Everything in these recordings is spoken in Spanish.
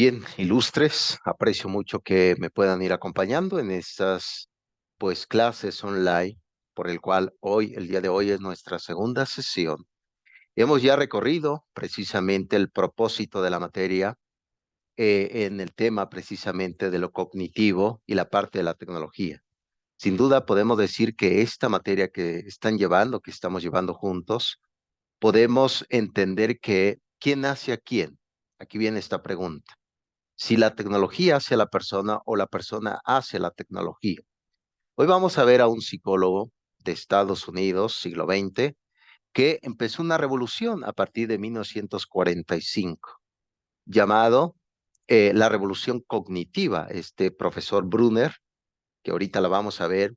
Bien, ilustres, aprecio mucho que me puedan ir acompañando en estas clases online, por el cual el día de hoy es nuestra segunda sesión. Hemos ya recorrido precisamente el propósito de la materia en el tema precisamente de lo cognitivo y la parte de la tecnología. Sin duda podemos decir que esta materia que están llevando, que estamos llevando juntos, podemos entender que ¿quién hace a quién? Aquí viene esta pregunta. Si la tecnología hace a la persona o la persona hace la tecnología. Hoy vamos a ver a un psicólogo de Estados Unidos, siglo XX, que empezó una revolución a partir de 1945, llamado la revolución cognitiva. Este profesor Brunner, que ahorita la vamos a ver,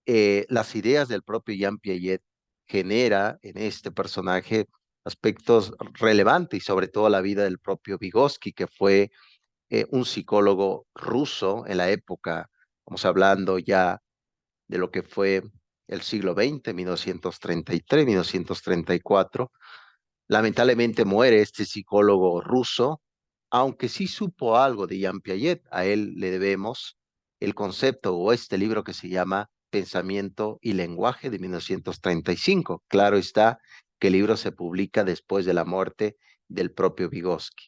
las ideas del propio Jean Piaget genera en este personaje aspectos relevantes y sobre todo la vida del propio Vygotsky, que fue un psicólogo ruso en la época, vamos hablando ya de lo que fue el siglo XX, 1933, 1934. Lamentablemente muere este psicólogo ruso, aunque sí supo algo de Jean Piaget. A él le debemos el concepto o este libro que se llama Pensamiento y Lenguaje de 1935. Claro está que el libro se publica después de la muerte del propio Vygotsky.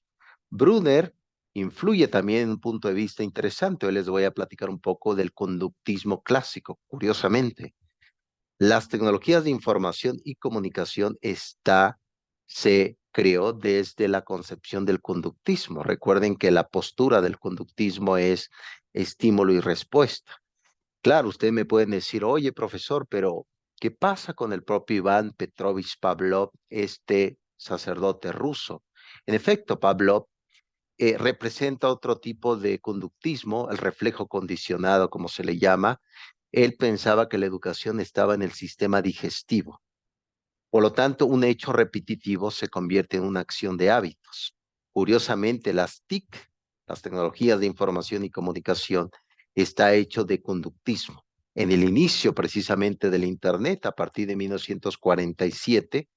Brunner influye también en un punto de vista interesante. Hoy les voy a platicar un poco del conductismo clásico. Curiosamente, las tecnologías de información y comunicación se creó desde la concepción del conductismo. Recuerden que la postura del conductismo es estímulo y respuesta. Claro, ustedes me pueden decir, oye, profesor, pero ¿qué pasa con el propio Iván Petrovich Pavlov, este sacerdote ruso? En efecto, Pavlov representa otro tipo de conductismo, el reflejo condicionado, como se le llama. Él pensaba que la educación estaba en el sistema digestivo. Por lo tanto, un hecho repetitivo se convierte en una acción de hábitos. Curiosamente, las TIC, las tecnologías de información y comunicación, está hecho de conductismo. En el inicio precisamente del Internet, a partir de 1947,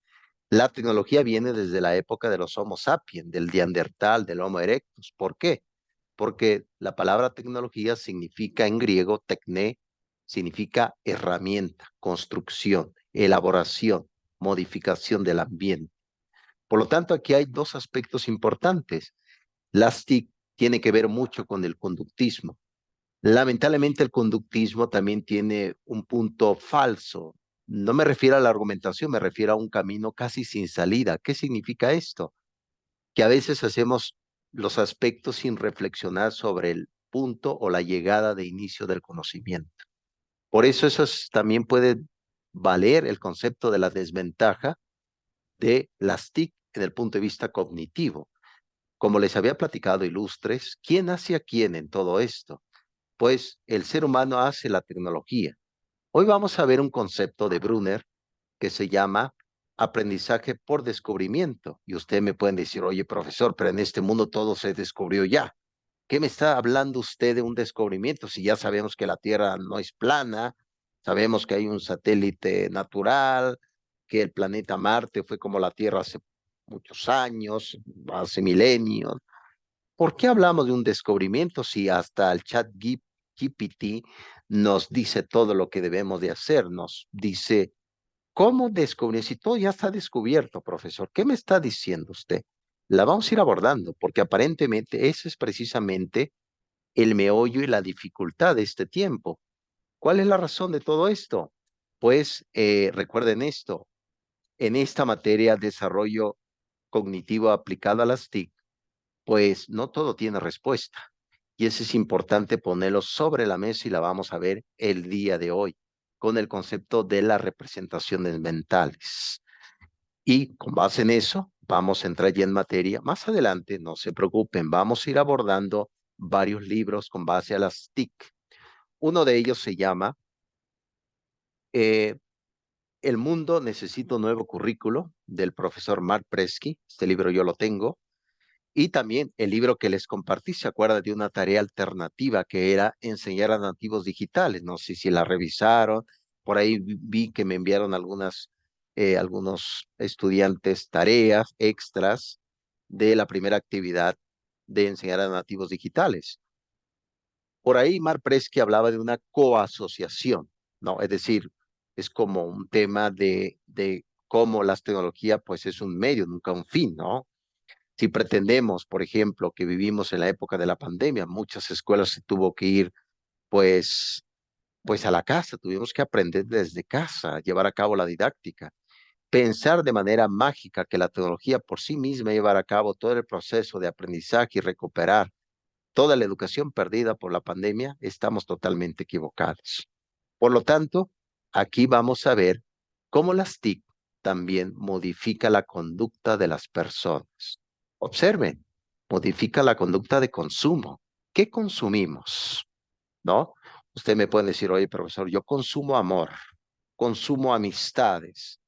la tecnología viene desde la época de los Homo sapiens, del Neandertal, del Homo erectus. ¿Por qué? Porque la palabra tecnología significa en griego, tecné, significa herramienta, construcción, elaboración, modificación del ambiente. Por lo tanto, aquí hay dos aspectos importantes. Las TIC tiene que ver mucho con el conductismo. Lamentablemente el conductismo también tiene un punto falso. No me refiero a la argumentación, me refiero a un camino casi sin salida. ¿Qué significa esto? Que a veces hacemos los aspectos sin reflexionar sobre el punto o la llegada de inicio del conocimiento. Por eso también puede valer el concepto de la desventaja de las TIC en el punto de vista cognitivo. Como les había platicado ilustres, ¿quién hace a quién en todo esto? Pues el ser humano hace la tecnología. Hoy vamos a ver un concepto de Brunner que se llama aprendizaje por descubrimiento. Y ustedes me pueden decir, oye, profesor, pero en este mundo todo se descubrió ya. ¿Qué me está hablando usted de un descubrimiento si ya sabemos que la Tierra no es plana, sabemos que hay un satélite natural, que el planeta Marte fue como la Tierra hace muchos años, hace milenios? ¿Por qué hablamos de un descubrimiento si hasta el chat GPT nos dice todo lo que debemos de hacer? Nos dice, ¿cómo descubrir? Si todo ya está descubierto, profesor, ¿qué me está diciendo usted? La vamos a ir abordando, porque aparentemente ese es precisamente el meollo y la dificultad de este tiempo. ¿Cuál es la razón de todo esto? Pues recuerden esto, en esta materia desarrollo cognitivo aplicado a las TIC, pues no todo tiene respuesta. Y eso es importante ponerlo sobre la mesa y la vamos a ver el día de hoy con el concepto de las representaciones mentales. Y con base en eso, vamos a entrar ya en materia. Más adelante, no se preocupen, vamos a ir abordando varios libros con base a las TIC. Uno de ellos se llama eh, El mundo necesita un nuevo currículo, del profesor Mark Presky. Este libro yo lo tengo. Y también el libro que les compartí, se acuerda de una tarea alternativa que era enseñar a nativos digitales. No sé si la revisaron. Por ahí vi que me enviaron algunos estudiantes tareas extras de la primera actividad. de enseñar a nativos digitales. Por ahí Mark Presky hablaba de una coasociación, ¿no? Es decir, es como un tema de cómo las tecnologías, pues es un medio, nunca un fin, ¿no? Si pretendemos, por ejemplo, que vivimos en la época de la pandemia, muchas escuelas se tuvo que ir, pues, pues a la casa, tuvimos que aprender desde casa, llevar a cabo la didáctica, pensar de manera mágica que la tecnología por sí misma llevar a cabo todo el proceso de aprendizaje y recuperar toda la educación perdida por la pandemia, estamos totalmente equivocados. Por lo tanto, aquí vamos a ver cómo las TIC también modifica la conducta de las personas. Observen, modifica la conducta de consumo. ¿Qué consumimos? ¿No? Usted me puede decir, oye, profesor, yo consumo amor, consumo amistades.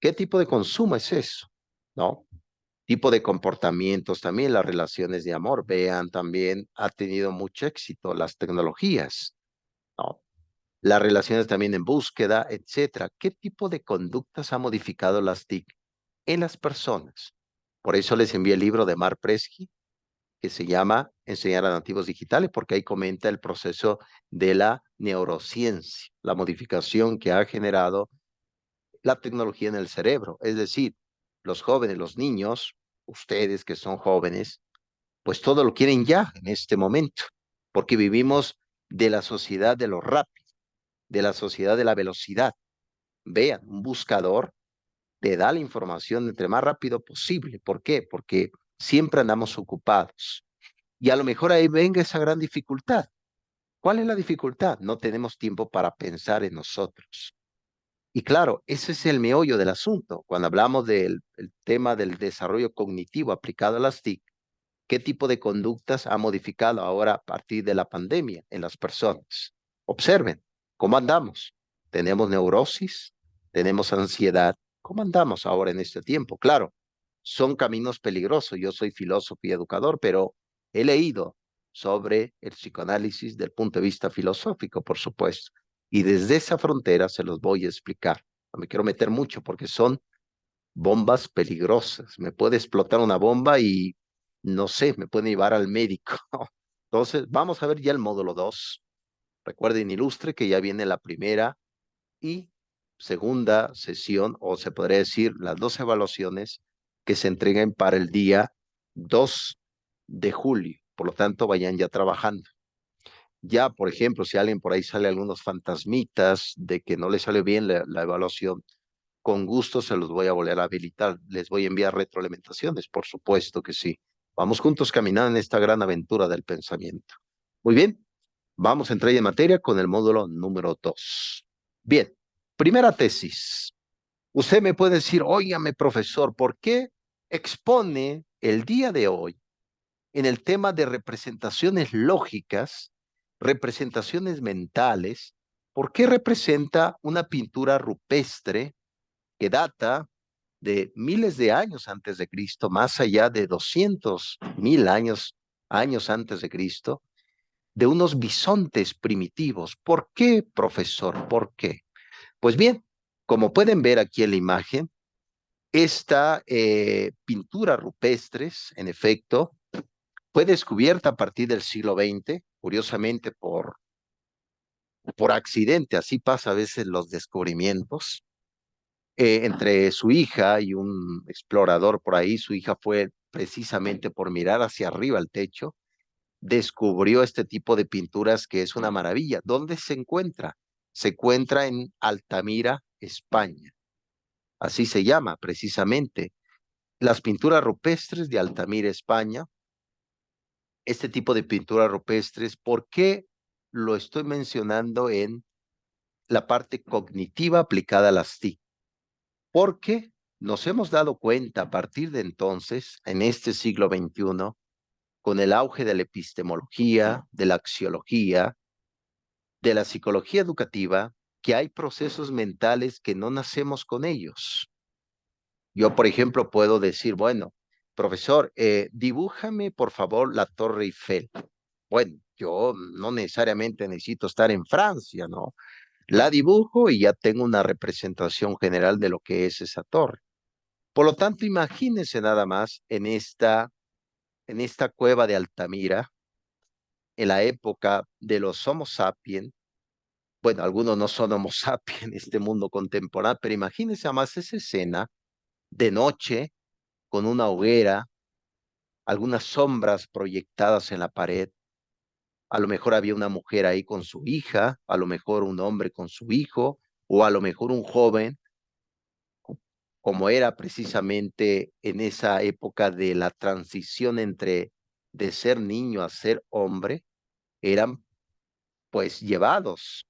¿Qué tipo de consumo es eso? ¿No? Tipo de comportamientos también, las relaciones de amor. Vean, también ha tenido mucho éxito las tecnologías, ¿no? Las relaciones también en búsqueda, etcétera. ¿Qué tipo de conductas ha modificado las TIC en las personas? Por eso les envié el libro de Mark Presky, que se llama Enseñar a nativos digitales, porque ahí comenta el proceso de la neurociencia, la modificación que ha generado la tecnología en el cerebro. Es decir, los jóvenes, los niños, ustedes que son jóvenes, pues todo lo quieren ya en este momento, porque vivimos de la sociedad de lo rápido, de la sociedad de la velocidad. Vean, un buscador te da la información entre más rápido posible. ¿Por qué? Porque siempre andamos ocupados. Y a lo mejor ahí venga esa gran dificultad. ¿Cuál es la dificultad? No tenemos tiempo para pensar en nosotros. Y claro, ese es el meollo del asunto. Cuando hablamos del el tema del desarrollo cognitivo aplicado a las TIC, ¿qué tipo de conductas ha modificado ahora a partir de la pandemia en las personas? Observen, ¿cómo andamos? ¿Tenemos neurosis? ¿Tenemos ansiedad? ¿Cómo andamos ahora en este tiempo? Claro, son caminos peligrosos. Yo soy filósofo y educador, pero he leído sobre el psicoanálisis del punto de vista filosófico, por supuesto. Y desde esa frontera se los voy a explicar. No me quiero meter mucho porque son bombas peligrosas. Me puede explotar una bomba y no sé, me puede llevar al médico. Entonces, vamos a ver ya el módulo 2. Recuerden, ilustre que ya viene la primera y segunda sesión, o se podría decir las dos evaluaciones que se entreguen para el día 2 de julio. Por lo tanto, vayan ya trabajando. Ya, por ejemplo, si alguien por ahí sale algunos fantasmitas de que no le sale bien la evaluación, con gusto se los voy a volver a habilitar. Les voy a enviar retroalimentaciones, por supuesto que sí. Vamos juntos caminando en esta gran aventura del pensamiento. Muy bien, vamos a entrar en materia con el módulo número 2. Bien, primera tesis. Usted me puede decir, óigame, profesor, ¿por qué expone el día de hoy en el tema de representaciones lógicas, representaciones mentales? ¿Por qué representa una pintura rupestre que data de miles de años antes de Cristo, más allá de 200.000 años antes de Cristo, de unos bisontes primitivos? ¿Por qué, profesor? ¿Por qué? Pues bien, como pueden ver aquí en la imagen, esta pintura rupestres, en efecto, fue descubierta a partir del siglo XX, curiosamente por accidente, así pasa a veces los descubrimientos. Entre su hija y un explorador por ahí, su hija fue precisamente por mirar hacia arriba al techo, descubrió este tipo de pinturas que es una maravilla. ¿Dónde se encuentra? Se encuentra en Altamira, España. Así se llama precisamente. Las pinturas rupestres de Altamira, España. Este tipo de pinturas rupestres, ¿por qué lo estoy mencionando en la parte cognitiva aplicada a las TIC? Porque nos hemos dado cuenta a partir de entonces, en este siglo XXI, con el auge de la epistemología, de la axiología, de la psicología educativa, que hay procesos mentales que no nacemos con ellos. Yo, por ejemplo, puedo decir, bueno, profesor, dibújame por favor la Torre Eiffel. Bueno, yo no necesariamente necesito estar en Francia, ¿no? La dibujo y ya tengo una representación general de lo que es esa torre. Por lo tanto, imagínense nada más en esta en esta cueva de Altamira, en la época de los Homo sapiens. Bueno, algunos no son Homo sapiens en este mundo contemporáneo, pero imagínense además esa escena de noche con una hoguera, algunas sombras proyectadas en la pared. A lo mejor había una mujer ahí con su hija, a lo mejor un hombre con su hijo, o a lo mejor un joven, como era precisamente en esa época de la transición entre de ser niño a ser hombre, eran pues llevados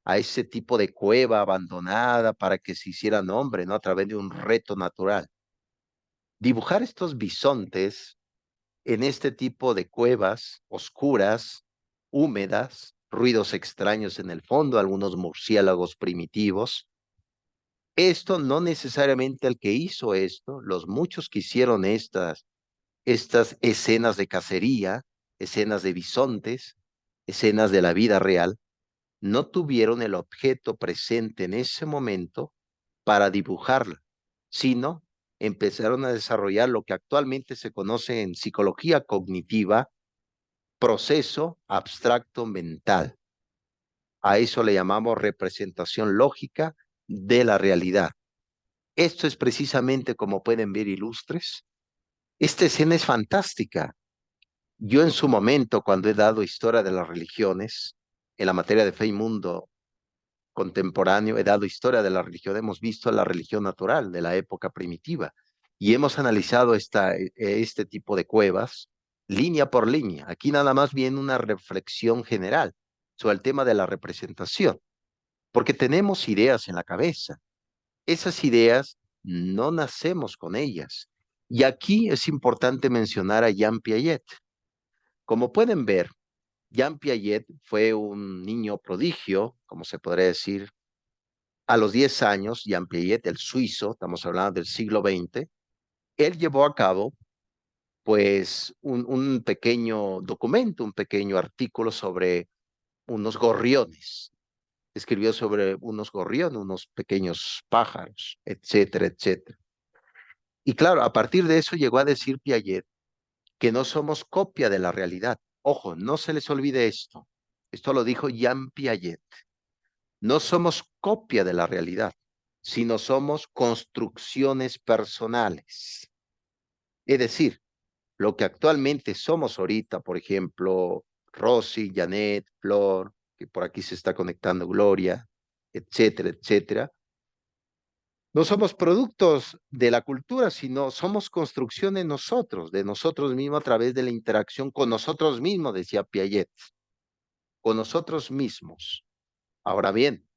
a ese tipo de cueva abandonada para que se hicieran hombre, ¿no? A través de un reto natural. Dibujar estos bisontes en este tipo de cuevas oscuras, húmedas, ruidos extraños en el fondo, algunos murciélagos primitivos. Esto no necesariamente el que hizo esto, los muchos que hicieron estas escenas de cacería, escenas de bisontes, escenas de la vida real, no tuvieron el objeto presente en ese momento para dibujarla, sino empezaron a desarrollar lo que actualmente se conoce en psicología cognitiva, proceso abstracto mental. A eso le llamamos representación lógica de la realidad. Esto es precisamente como pueden ver ilustres. Esta escena es fantástica. Yo en su momento, cuando he dado historia de las religiones, en la materia de fe y mundo contemporáneo, he dado historia de la religión, hemos visto la religión natural de la época primitiva y hemos analizado este tipo de cuevas línea por línea. Aquí nada más viene una reflexión general sobre el tema de la representación, porque tenemos ideas en la cabeza. Esas ideas no nacemos con ellas. Y aquí es importante mencionar a Jean Piaget. Como pueden ver, Jean Piaget fue un niño prodigio, como se podría decir. A los 10 años, Jean Piaget, el suizo, estamos hablando del siglo XX, él llevó a cabo pues un pequeño documento, un pequeño artículo sobre unos gorriones. Escribió sobre unos gorriones, unos pequeños pájaros, etcétera, etcétera. Y claro, a partir de eso llegó a decir Piaget que no somos copia de la realidad. Ojo, no se les olvide esto. Esto lo dijo Jean Piaget. No somos copia de la realidad, sino somos construcciones personales. Es decir, lo que actualmente somos ahorita, por ejemplo, Rosy, Janet, Flor, que por aquí se está conectando Gloria, etcétera, etcétera. No somos productos de la cultura, sino somos construcciones nosotros, de nosotros mismos a través de la interacción con nosotros mismos, decía Piaget, con nosotros mismos. Ahora bien,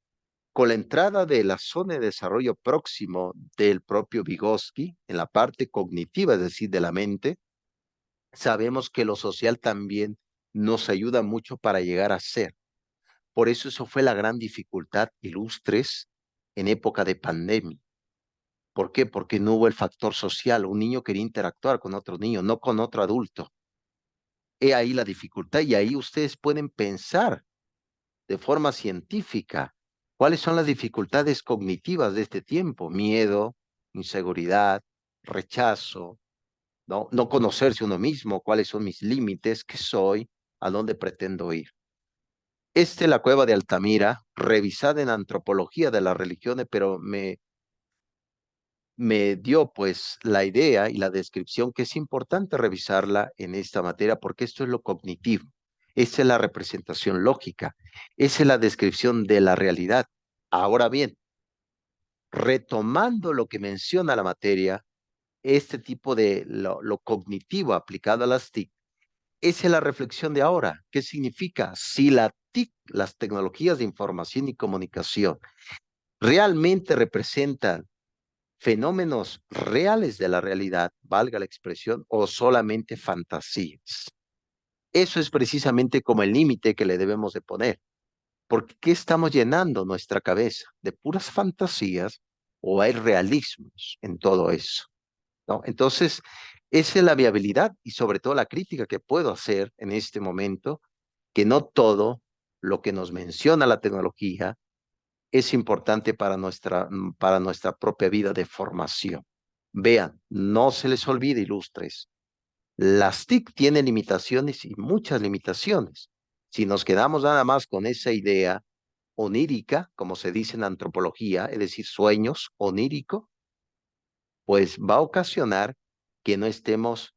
con la entrada de la zona de desarrollo próximo del propio Vygotsky, en la parte cognitiva, es decir, de la mente, sabemos que lo social también nos ayuda mucho para llegar a ser. Por eso fue la gran dificultad, ilustres, en época de pandemia. ¿Por qué? Porque no hubo el factor social. Un niño quería interactuar con otro niño, no con otro adulto. He ahí la dificultad y ahí ustedes pueden pensar de forma científica cuáles son las dificultades cognitivas de este tiempo. Miedo, inseguridad, rechazo, no conocerse uno mismo, cuáles son mis límites, qué soy, a dónde pretendo ir. Esta es la cueva de Altamira, revisada en antropología de las religiones, pero me dio pues la idea y la descripción que es importante revisarla en esta materia porque esto es lo cognitivo, esa es la representación lógica, esa es la descripción de la realidad. Ahora bien, retomando lo que menciona la materia, este tipo de lo cognitivo aplicado a las TIC, esa es la reflexión de ahora. ¿Qué significa? Si la TIC, las tecnologías de información y comunicación, realmente representan fenómenos reales de la realidad, valga la expresión, o solamente fantasías. Eso es precisamente como el límite que le debemos de poner. Porque ¿qué estamos llenando nuestra cabeza? ¿De puras fantasías o hay realismos en todo eso? ¿No? Entonces, esa es la viabilidad y sobre todo la crítica que puedo hacer en este momento, que no todo lo que nos menciona la tecnología es importante para nuestra propia vida de formación. Vean, no se les olvide, ilustres, Las TIC tienen limitaciones y muchas limitaciones. Si nos quedamos nada más con esa idea onírica, como se dice en antropología, es decir, sueños onírico, pues va a ocasionar que no estemos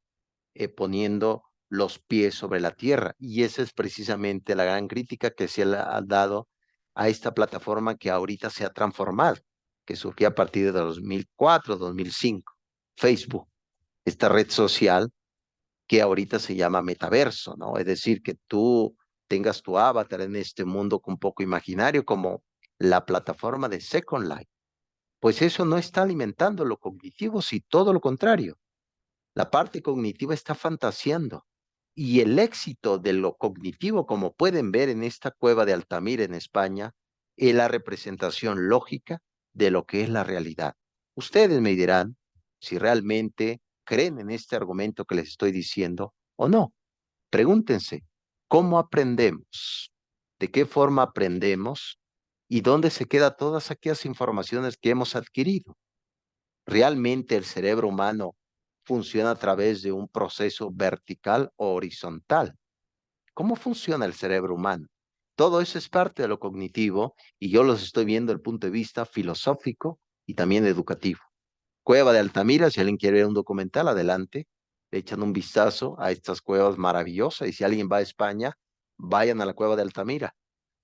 poniendo los pies sobre la tierra. Y esa es precisamente la gran crítica que se le ha dado a esta plataforma que ahorita se ha transformado, que surgió a partir de 2004, 2005, Facebook, esta red social que ahorita se llama metaverso, ¿no? Es decir, que tú tengas tu avatar en este mundo un poco imaginario como la plataforma de Second Life. Pues eso no está alimentando lo cognitivo, sino todo lo contrario. La parte cognitiva está fantaseando. Y el éxito de lo cognitivo, como pueden ver en esta cueva de Altamira en España, es la representación lógica de lo que es la realidad. Ustedes me dirán si realmente creen en este argumento que les estoy diciendo o no. Pregúntense, ¿cómo aprendemos? ¿De qué forma aprendemos? ¿Y dónde se quedan todas aquellas informaciones que hemos adquirido? ¿Realmente el cerebro humano funciona a través de un proceso vertical o horizontal? ¿Cómo funciona el cerebro humano? Todo eso es parte de lo cognitivo y yo los estoy viendo desde el punto de vista filosófico y también educativo. Cueva de Altamira, si alguien quiere ver un documental, adelante, le echan un vistazo a estas cuevas maravillosas y si alguien va a España, vayan a la Cueva de Altamira.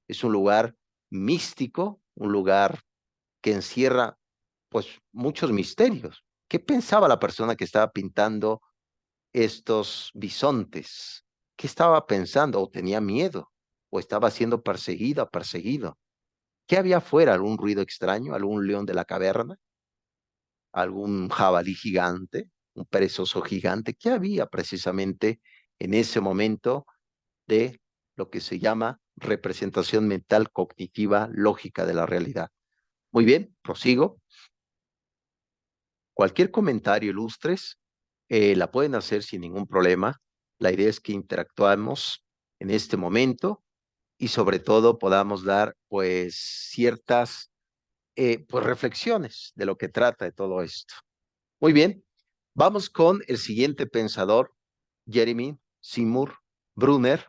Es un lugar místico, un lugar que encierra pues muchos misterios. ¿Qué pensaba la persona que estaba pintando estos bisontes? ¿Qué estaba pensando? ¿O tenía miedo? ¿O estaba siendo perseguida, perseguido? ¿Qué había afuera? ¿Algún ruido extraño? ¿Algún león de la caverna? ¿Algún jabalí gigante? ¿Un perezoso gigante? ¿Qué había precisamente en ese momento de lo que se llama representación mental cognitiva lógica de la realidad? Muy bien, prosigo. Cualquier comentario ilustres la pueden hacer sin ningún problema. La idea es que interactuamos en este momento y sobre todo podamos dar pues ciertas pues reflexiones de lo que trata de todo esto. Muy bien, vamos con el siguiente pensador, Jeremy Seymour Brunner.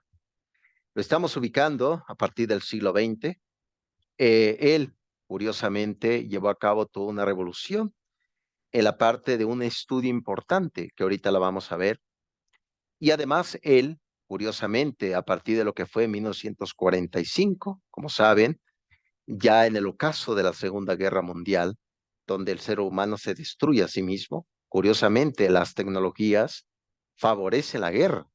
Lo estamos ubicando a partir del siglo XX. Él, curiosamente, llevó a cabo toda una revolución en la parte de un estudio importante que ahorita la vamos a ver. Y además él, curiosamente, a partir de lo que fue en 1945, como saben, ya en el ocaso de la Segunda Guerra Mundial, donde el ser humano se destruye a sí mismo, curiosamente las tecnologías favorecen la guerra.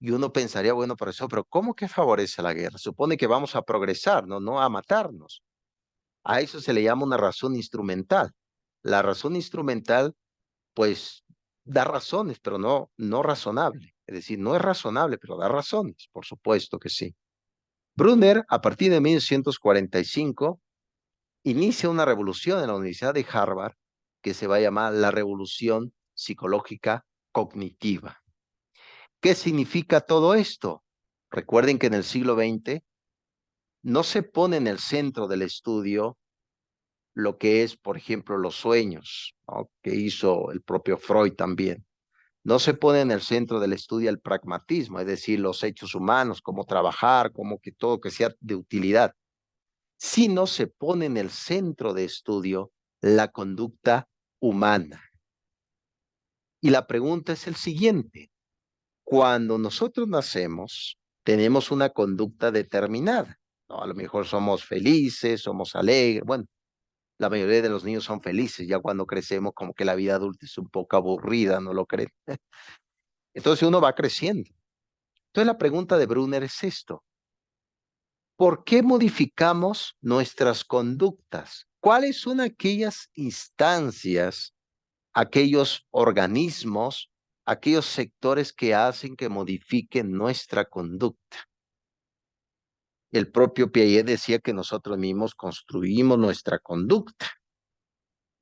Y uno pensaría, bueno, pero ¿cómo que favorece la guerra? Supone que vamos a progresar, ¿no? No a matarnos. A eso se le llama una razón instrumental. La razón instrumental pues da razones, pero no razonable. Es decir, no es razonable, pero da razones, por supuesto que sí. Brunner, a partir de 1945, inicia una revolución en la Universidad de Harvard que se va a llamar la revolución psicológica cognitiva. ¿Qué significa todo esto? Recuerden que en el siglo XX no se pone en el centro del estudio lo que es, por ejemplo, los sueños, ¿no? Que hizo el propio Freud también. No se pone en el centro del estudio el pragmatismo, es decir, los hechos humanos, cómo trabajar, cómo que todo que sea de utilidad, sino se pone en el centro de estudio la conducta humana. Y la pregunta es el siguiente: cuando nosotros nacemos, tenemos una conducta determinada, ¿no? A lo mejor somos felices, somos alegres, bueno, la mayoría de los niños son felices, ya cuando crecemos como que la vida adulta es un poco aburrida, ¿no lo creen? Entonces uno va creciendo. Entonces la pregunta de Brunner es esto: ¿por qué modificamos nuestras conductas? ¿Cuáles son aquellas instancias, aquellos organismos, aquellos sectores que hacen que modifiquen nuestra conducta? El propio Piaget decía que nosotros mismos construimos nuestra conducta,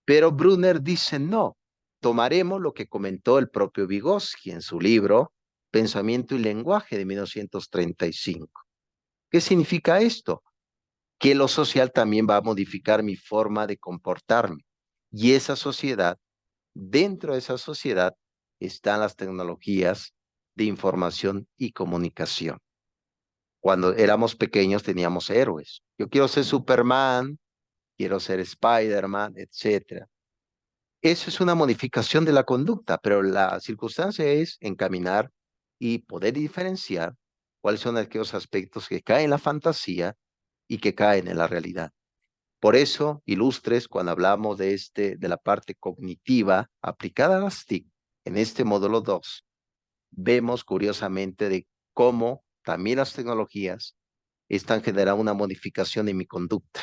pero Brunner dice no. Tomaremos lo que comentó el propio Vygotsky en su libro Pensamiento y Lenguaje de 1935. ¿Qué significa esto? Que lo social también va a modificar mi forma de comportarme. Y esa sociedad, dentro de esa sociedad, están las tecnologías de información y comunicación. Cuando éramos pequeños teníamos héroes. Yo quiero ser Superman, quiero ser Spider-Man, etcétera. Eso es una modificación de la conducta, pero la circunstancia es encaminar y poder diferenciar cuáles son aquellos aspectos que caen en la fantasía y que caen en la realidad. Por eso, ilustres, cuando hablamos de la parte cognitiva aplicada a las TIC, en este módulo 2, vemos curiosamente de cómo también las tecnologías están generando una modificación en mi conducta.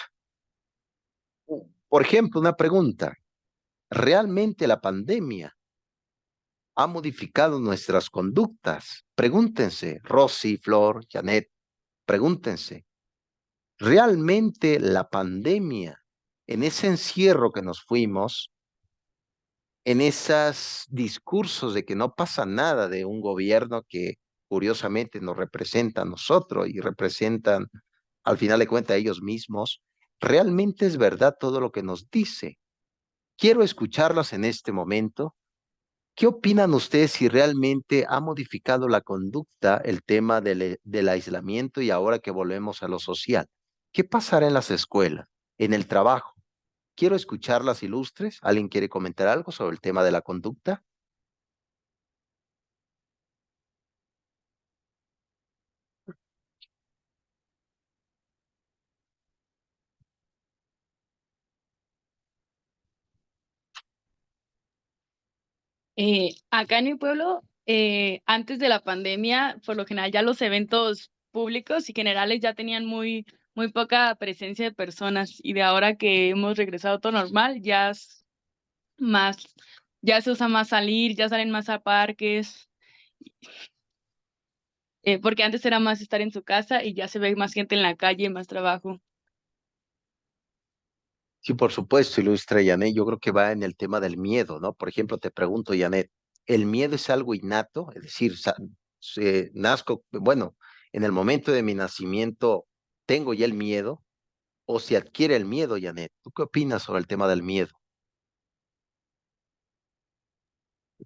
Por ejemplo, una pregunta. ¿Realmente la pandemia ha modificado nuestras conductas? Pregúntense, Rosy, Flor, Janet, pregúntense. ¿Realmente la pandemia, en ese encierro que nos fuimos, en esos discursos de que no pasa nada de un gobierno que curiosamente nos representa a nosotros y representan al final de cuentas a ellos mismos, realmente es verdad todo lo que nos dice? Quiero escucharlas en este momento. ¿Qué opinan ustedes si realmente ha modificado la conducta el tema del aislamiento y ahora que volvemos a lo social? ¿Qué pasará en las escuelas, en el trabajo? Quiero escucharlas ilustres. ¿Alguien quiere comentar algo sobre el tema de la conducta? Acá en mi pueblo, antes de la pandemia, por lo general ya los eventos públicos y generales ya tenían muy poca presencia de personas y de ahora que hemos regresado a todo normal, más, ya se usa más salir, ya salen más a parques, porque antes era más estar en su casa y ya se ve más gente en la calle, más trabajo. Sí, por supuesto, ilustre Janet. Yo creo que va en el tema del miedo, ¿no? Por ejemplo, te pregunto, Janet, ¿el miedo es algo innato? Es decir, nazco, bueno, en el momento de mi nacimiento, ¿tengo ya el miedo? ¿O se adquiere el miedo, Janet? ¿Tú qué opinas sobre el tema del miedo?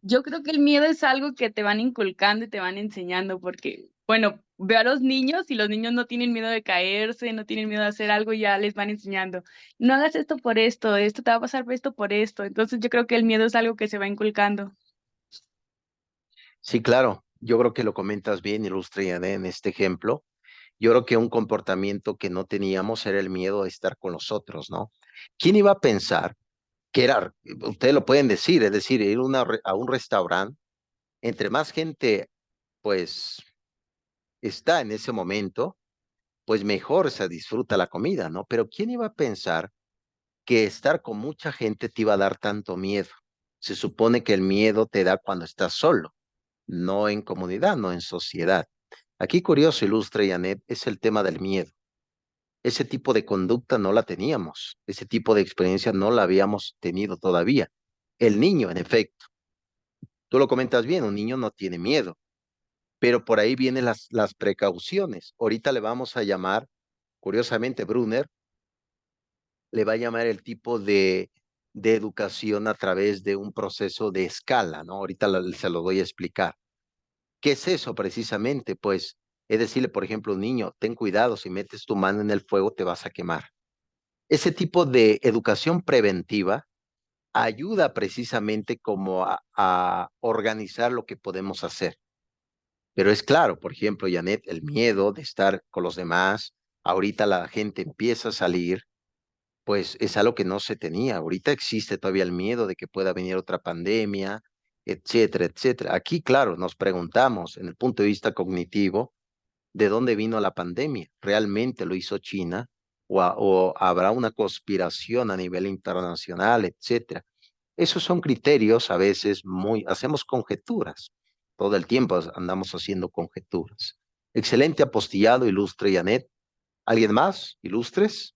Yo creo que el miedo es algo que te van inculcando y te van enseñando, porque, bueno, veo a los niños y los niños no tienen miedo de caerse, no tienen miedo de hacer algo y ya les van enseñando. No hagas esto por esto te va a pasar por esto por esto. Entonces yo creo que el miedo es algo que se va inculcando. Sí, claro. Yo creo que lo comentas bien, ilustre Janet, en este ejemplo. Yo creo que un comportamiento que no teníamos era el miedo de estar con los otros, ¿no? ¿Quién iba a pensar que era, ustedes lo pueden decir, es decir, ir a un restaurante, entre más gente, pues, está en ese momento, pues mejor se disfruta la comida, ¿no? Pero ¿quién iba a pensar que estar con mucha gente te iba a dar tanto miedo? Se supone que el miedo te da cuando estás solo, no en comunidad, no en sociedad. Aquí curioso, ilustre Janet, es el tema del miedo. Ese tipo de conducta no la teníamos, ese tipo de experiencia no la habíamos tenido todavía. El niño, en efecto, tú lo comentas bien, un niño no tiene miedo, pero por ahí vienen las precauciones. Ahorita le vamos a llamar, curiosamente, Brunner le va a llamar el tipo de educación a través de un proceso de escala, ¿no? Ahorita se lo voy a explicar. ¿Qué es eso precisamente? Pues es decirle, por ejemplo, un niño, ten cuidado, si metes tu mano en el fuego te vas a quemar. Ese tipo de educación preventiva ayuda precisamente como a organizar lo que podemos hacer. Pero es claro, por ejemplo, Janet, el miedo de estar con los demás, ahorita la gente empieza a salir, pues es algo que no se tenía. Ahorita existe todavía el miedo de que pueda venir otra pandemia, etcétera, etcétera. Aquí, claro, nos preguntamos en el punto de vista cognitivo, ¿de dónde vino la pandemia? ¿Realmente lo hizo China? ¿O habrá una conspiración a nivel internacional, etcétera? Esos son criterios a veces hacemos conjeturas. Todo el tiempo andamos haciendo conjeturas. Excelente apostillado, ilustre Janet. ¿Alguien más? ¿Ilustres?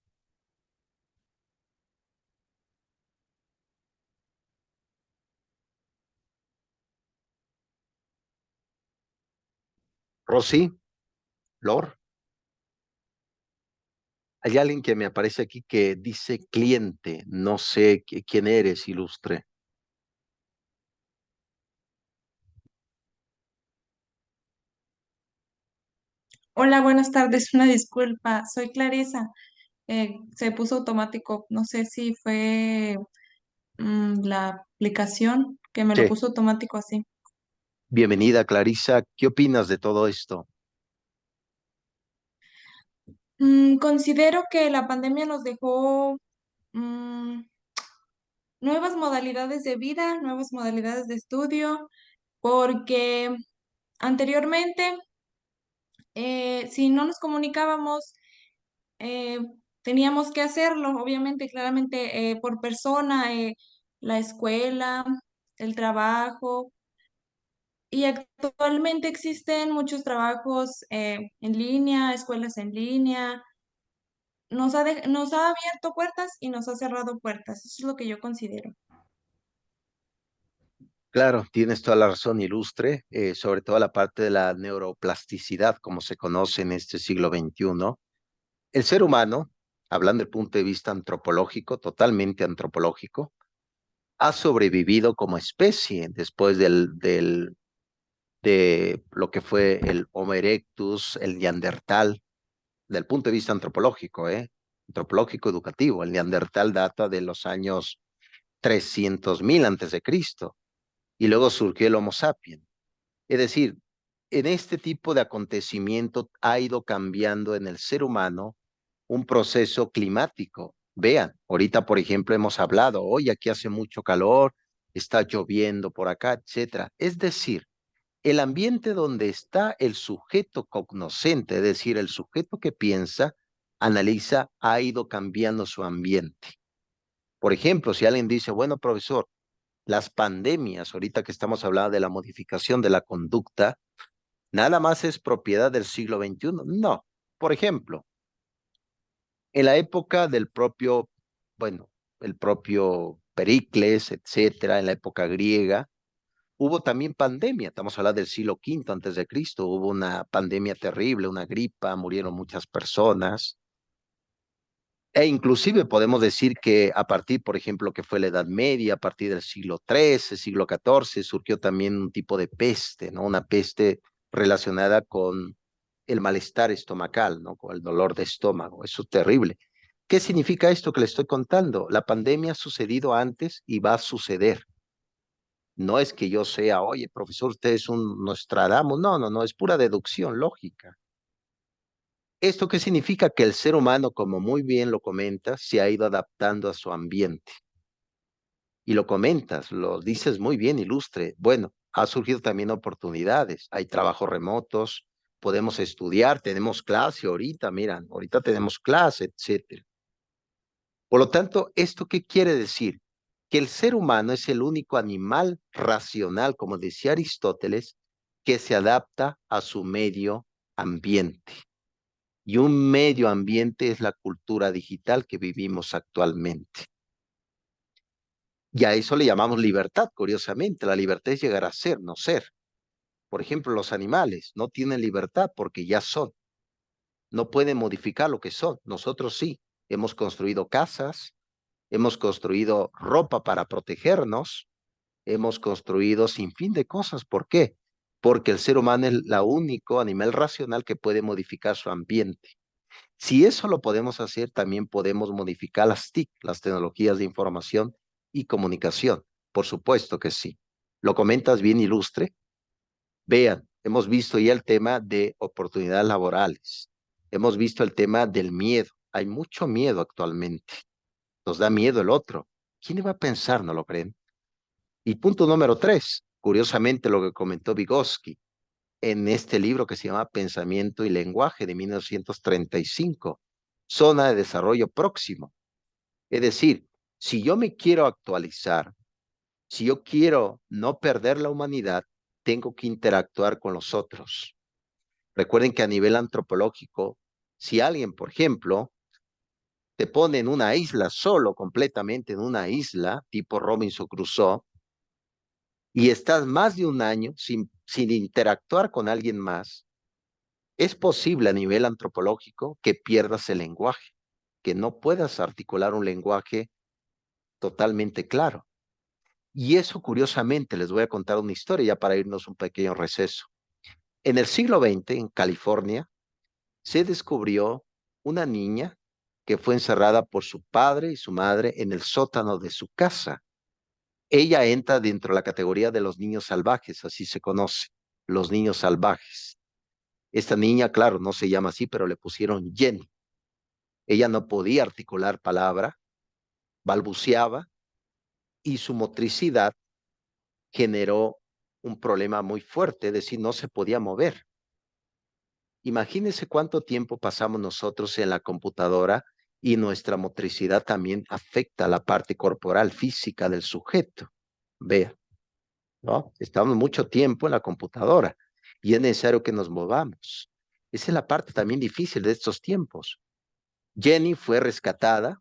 Rosy, Lor. Hay alguien que me aparece aquí que dice cliente. No sé quién eres, ilustre. Hola, buenas tardes. Una disculpa, soy Clarisa. Se puso automático. No sé si fue la aplicación que me lo Sí, puso automático así. bienvenida, Clarisa. ¿Qué opinas de todo esto? Considero que la pandemia nos dejó mm, nuevas modalidades de vida, nuevas modalidades de estudio, porque anteriormente, si no nos comunicábamos, eh, teníamos que hacerlo, obviamente, claramente, por persona, la escuela, el trabajo. Y actualmente existen muchos trabajos en línea, escuelas en línea. Nos ha abierto puertas y nos ha cerrado puertas. Eso es lo que yo considero. Claro, tienes toda la razón, ilustre, sobre todo la parte de la neuroplasticidad, como se conoce en este siglo XXI. El ser humano, hablando del punto de vista antropológico, totalmente antropológico, ha sobrevivido como especie después de lo que fue el Homo erectus, el Neandertal, del punto de vista antropológico, antropológico educativo. El Neandertal data de los años 300.000 antes de Cristo y luego surgió el Homo sapiens. Es decir, en este tipo de acontecimiento ha ido cambiando en el ser humano un proceso climático. Vean, ahorita, por ejemplo, hemos hablado, hoy aquí hace mucho calor, está lloviendo por acá, etcétera. Es decir, el ambiente donde está el sujeto cognoscente, es decir, el sujeto que piensa, analiza, ha ido cambiando su ambiente. Por ejemplo, si alguien dice, bueno, profesor, las pandemias, ahorita que estamos hablando de la modificación de la conducta, nada más es propiedad del siglo XXI. No. Por ejemplo, en la época del propio, bueno, el propio Pericles, etcétera, en la época griega, hubo también pandemia. Estamos hablando del siglo V antes de Cristo. Hubo una pandemia terrible, una gripa, murieron muchas personas. E inclusive podemos decir que a partir, por ejemplo, que fue la Edad Media, a partir del siglo XIII, siglo XIV, surgió también un tipo de peste, ¿no? Una peste relacionada con el malestar estomacal, ¿no? Con el dolor de estómago. Eso es terrible. ¿Qué significa esto que le estoy contando? La pandemia ha sucedido antes y va a suceder. No es que yo sea, oye, profesor, usted es un Nostradamus. No, no, no, es pura deducción lógica. ¿Esto qué significa? Que el ser humano, como muy bien lo comentas, se ha ido adaptando a su ambiente. Y lo comentas, lo dices muy bien, ilustre. Bueno, ha surgido también oportunidades. Hay trabajos remotos, podemos estudiar, tenemos clase ahorita, miran, ahorita tenemos clase, etcétera. Por lo tanto, ¿esto qué quiere decir? Que el ser humano es el único animal racional, como decía Aristóteles, que se adapta a su medio ambiente. Y un medio ambiente es la cultura digital que vivimos actualmente. Y a eso le llamamos libertad, curiosamente. La libertad es llegar a ser, no ser. Por ejemplo, los animales no tienen libertad porque ya son. No pueden modificar lo que son. Nosotros sí. Hemos construido casas, hemos construido ropa para protegernos, hemos construido sin fin de cosas. ¿Por qué? Porque el ser humano es el único animal racional que puede modificar su ambiente. Si eso lo podemos hacer, también podemos modificar las TIC, las tecnologías de información y comunicación. Por supuesto que sí. Lo comentas bien, ilustre. Vean, hemos visto ya el tema de oportunidades laborales. Hemos visto el tema del miedo. Hay mucho miedo actualmente. Nos da miedo el otro. ¿Quién iba a pensar, no lo creen? Y punto número tres, curiosamente lo que comentó Vygotsky en este libro que se llama Pensamiento y Lenguaje de 1935, Zona de Desarrollo Próximo. Es decir, si yo me quiero actualizar, si yo quiero no perder la humanidad, tengo que interactuar con los otros. Recuerden que a nivel antropológico, si alguien, por ejemplo, te pone en una isla solo, completamente en una isla, tipo Robinson Crusoe, y estás más de un año sin interactuar con alguien más, es posible a nivel antropológico que pierdas el lenguaje, que no puedas articular un lenguaje totalmente claro. Y eso, curiosamente, les voy a contar una historia ya para irnos un pequeño receso. En el siglo XX, en California, se descubrió una niña que fue encerrada por su padre y su madre en el sótano de su casa. Ella entra dentro de la categoría de los niños salvajes, así se conoce, los niños salvajes. Esta niña, claro, no se llama así, pero le pusieron Jenny. Ella no podía articular palabra, balbuceaba y su motricidad generó un problema muy fuerte, es decir, no se podía mover. Imagínense cuánto tiempo pasamos nosotros en la computadora y nuestra motricidad también afecta la parte corporal, física del sujeto. Vea, ¿no? Estamos mucho tiempo en la computadora y es necesario que nos movamos. Esa es la parte también difícil de estos tiempos. Jenny fue rescatada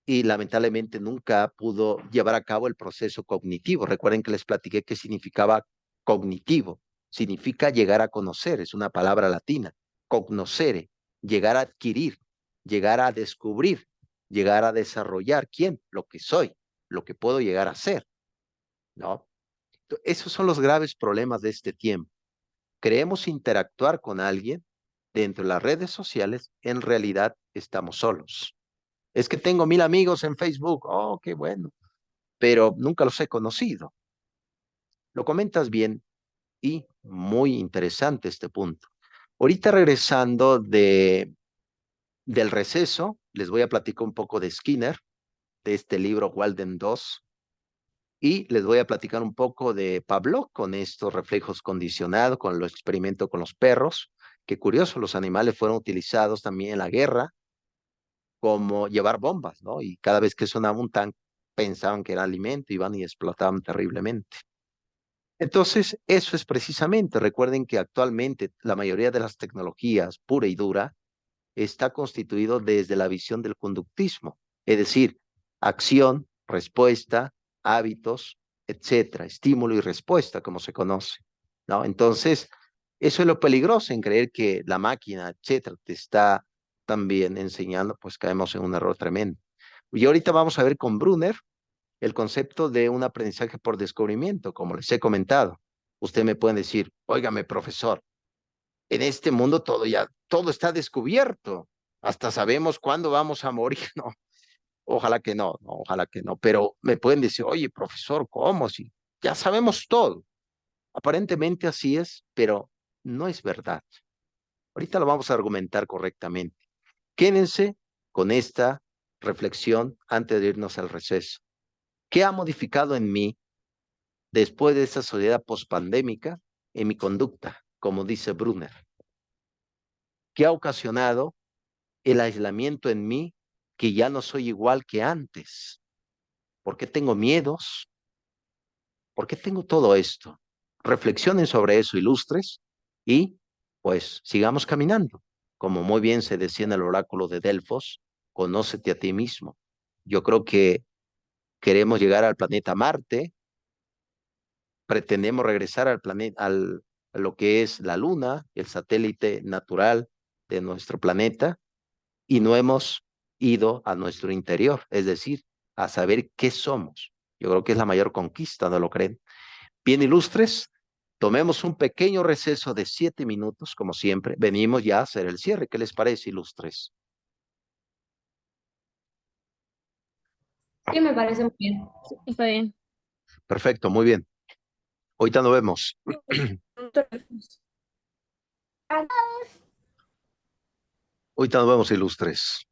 y lamentablemente nunca pudo llevar a cabo el proceso cognitivo. Recuerden que les platiqué qué significaba cognitivo. Significa llegar a conocer, es una palabra latina. Cognoscere, llegar a adquirir, llegar a descubrir, llegar a desarrollar. ¿Quién? Lo que soy, lo que puedo llegar a ser, ¿no? Esos son los graves problemas de este tiempo. Creemos interactuar con alguien dentro de las redes sociales, en realidad estamos solos. Es que tengo 1000 amigos en Facebook. Oh, qué bueno. Pero nunca los he conocido. Lo comentas bien y muy interesante este punto. Ahorita regresando del receso, les voy a platicar un poco de Skinner, de este libro Walden 2, y les voy a platicar un poco de Pavlov con estos reflejos condicionados, con los experimentos con los perros. Qué curioso, los animales fueron utilizados también en la guerra como llevar bombas, ¿no? Y cada vez que sonaba un tanque, pensaban que era alimento, iban y explotaban terriblemente. Entonces, eso es precisamente, recuerden que actualmente la mayoría de las tecnologías pura y dura está constituido desde la visión del conductismo, es decir, acción, respuesta, hábitos, etcétera, estímulo y respuesta, como se conoce, ¿no? Entonces, eso es lo peligroso en creer que la máquina, etcétera, te está también enseñando, pues caemos en un error tremendo. Y ahorita vamos a ver con Brunner el concepto de un aprendizaje por descubrimiento, como les he comentado. Usted me puede decir, óigame, profesor, en este mundo todo está descubierto. Hasta sabemos cuándo vamos a morir, ¿no? Ojalá que no, no, ojalá que no. Pero me pueden decir, oye, profesor, ¿cómo? Si ya sabemos todo. Aparentemente así es, pero no es verdad. Ahorita lo vamos a argumentar correctamente. Quédense con esta reflexión antes de irnos al receso. ¿Qué ha modificado en mí después de esta sociedad pospandémica en mi conducta, como dice Brunner? ¿Qué ha ocasionado el aislamiento en mí, que ya no soy igual que antes? ¿Por qué tengo miedos? ¿Por qué tengo todo esto? Reflexionen sobre eso, ilustres, y pues sigamos caminando. Como muy bien se decía en el oráculo de Delfos, conócete a ti mismo. Yo creo que queremos llegar al planeta Marte, pretendemos regresar al planeta, a lo que es la Luna, el satélite natural de nuestro planeta, y no hemos ido a nuestro interior, es decir, a saber qué somos. Yo creo que es la mayor conquista, ¿no lo creen? Bien, ilustres, tomemos un pequeño receso de 7 minutos, como siempre. Venimos ya a hacer el cierre. ¿Qué les parece, ilustres? Sí, me parece muy bien. Está bien. Perfecto, muy bien. Ahorita nos vemos. Ahorita nos vemos, ilustres.